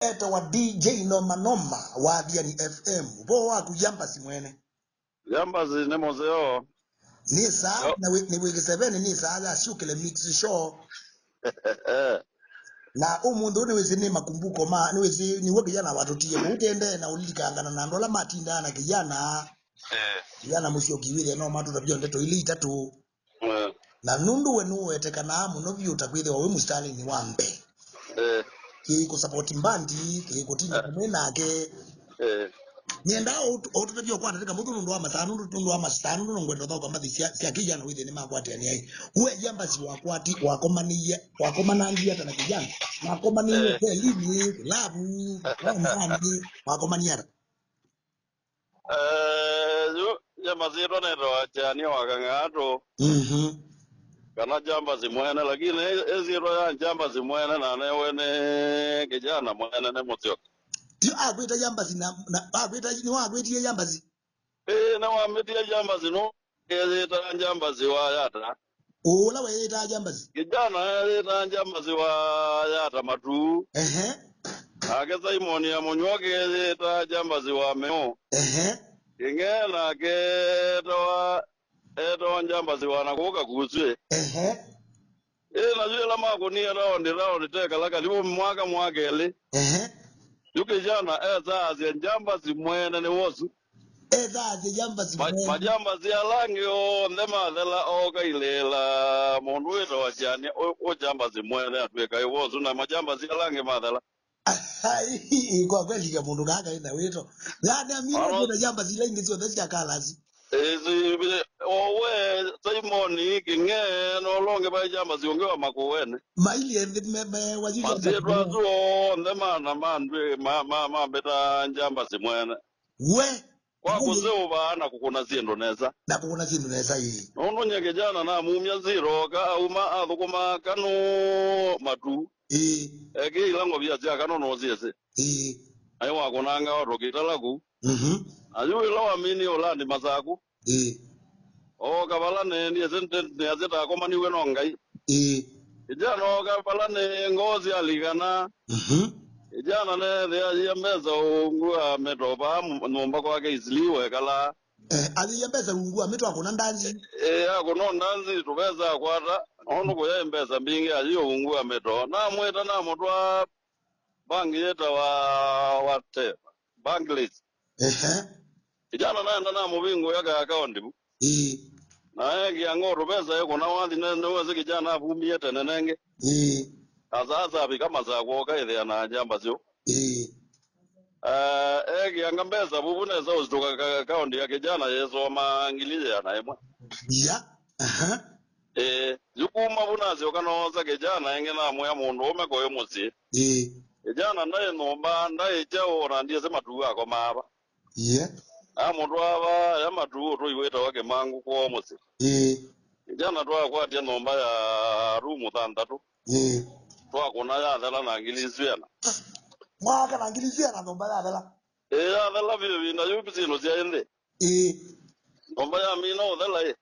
Eta wa DJ Noma Noma wa Diani FM. Bo wa kujamba simwene. Jamba zine mozeo. Nisa na ni wiki 7 nisa ala shukile mix show. Na umundu ni wezi ni makumbuko ma ni wezi ni weki jana watotie kuutende na ulikangana na ndola matinda na kijana. Kijana musio kiwile no matu tabio ndeto ili itatu. Na nundu wenu etekana muno vyuta kwile wawe mustali ni wambe. Kiko support mbandi kiko tina kumena ke nienda otutajua kwa katika mtu ndo wa masanu ndo wa masanu ndo ngwendo thao kama sia kijana withe ni makwati ani ai uwe jambazi wakwati wakomanangia hata na kijana na komani elimu labu ndani wakomania Jamba zero ne ro achani wakangato. Kana jamba zimwene lakini eziro ya jamba zimwene na wene kijana mwene ne mozeo. Ti agwita jambazi na agwita ni wagwiti jambazi Na wametia jambazi no ezita jambazi wa yata. Ola weita jambazi Kijana ezita jambazi wa yata matu. Akeza imoni ya monyoke ezita jambazi wa meo. Ingena ke eto jambazi wa nakuka kuswe. Najua lama kunia round teka laka lipo mwaka ele. Yuke jana eza jambazi mwene ne wosu. Eza jambazi mwene. Majambazi alangi o ndema dhela oka ilela mundu weto wachani o jambazi mwene atweka wosu na majambazi alangi madhala. Kwa kweli ya mundu kaka ina weto. Yana mimi kuna jambazi lengi sio dhasi akalazi. Owe Simoni kinge no longe ba jambazi ongewa makuwene. Maili me wajija. Masirwa zuo ndema na mandwe ma beta jambazi mwene. We Kwa kuzeo baana kukuna ziendo neza. Na kukuna ziendo neza hii. Nono nyeke jana na mumya zero ka uma adhukuma kanu matu. Eki ilango vya zia kanu noziese. Ayo wakonanga watokita lagu. Ayo ilawa mini olandi mazaku. Kabala ne yesente ne azeta akoma ni wenongai. Ijana kabala ne ngozi aligana. Ijana ne ya meza ungua metoba nomba kwake iziliwe kala. Ali yembeza ungua meto akona ndanzi. Akona ndanzi tubeza kwata. Ono ko yembeza mbingi aliyo ungua meto. Na mweta na motwa bangi yeta wate. Banglis. Ijana na mubingo yaka account bu. Na egi angoro pesa yuko na wandi neweze kijana avumbi yete nenenge. Azaza kama za kuoka ile na jamba sio. Egi angambeza bubune za uzitoka account ya kijana yeso mangilize anaimwa. Yukuma bunazi okanoza kijana enge na moya mundu omekoyo musi. Kijana ndaye nomba ndaye chao randiye sema tuwa kwa maba. Mundu aba ya matu to iweta wake mangu kwa musi. Jana twa kwa tia nomba ya room 3. Twa kuna ya dhala na ngiliziana. Mwaka na ngiliziana nomba ya dhala. Ya dhala vile na yupi no ziende. Nomba ya mino dhala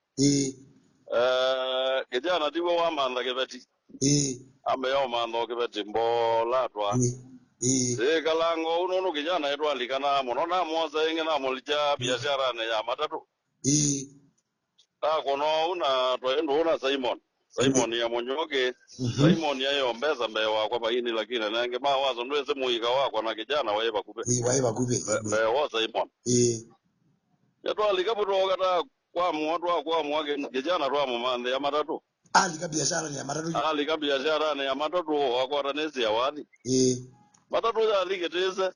kijana diwa wa manda kebeti. Ambe ya manda kebeti mbola twa. Kalango unono kijana yetu alikana monona moza inge na mulija biashara ne ya matatu. Kono una toendo una Simon ya monyoke. Simon ya yombeza mbewa kwa bahini lakini nange mawazo nweze muiga wako na kijana waiba kupe. Waiba kupe. Mbewa Simon. Yetu alikabuto kata kwa muatu kwa mwake kijana twa mumande ya matatu. Alika biashara ne ya matatu. Alika biashara ne ya matatu wako atanezi ya wadi. Matatu ya ligeteze.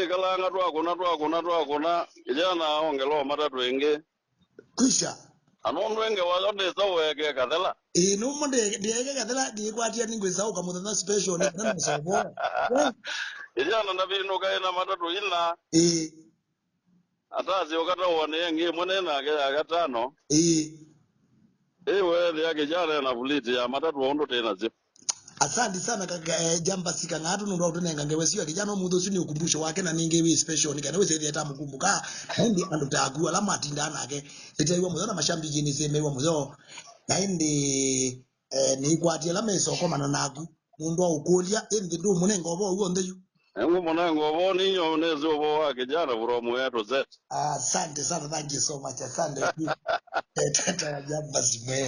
Kalanga twakuna kijana ongelo matatu enge. Kisha Anondo enge wazonde saweke kadhala. No monde ndege kadhala ndikwatia ningwe sawo kamutha special ne kana sawo. Kijana ndabino kaina matatu ina. Atazi okata one nge monena agatano. Wewe ya kijana na buliti ya matatu ondo tena zip. Asante sana kaka jamba sika ngatu ndo utunenga ngewesiwa kijana mudho sini ukumbusho wake na ningewe special ni kana wese yeta mukumbuka ndi ando tagu ala matinda nake litaiwa mudho na mashambi jini semewa mudho na ndi ni kwati ala meso koma na nagu mundu ukulia indi ndu munengo bo uonde yu Engu mwanangu bo ninyo nezo bo wake jana from A to Z. Asante sana, thank you so much, asante. Tata ya jamba zime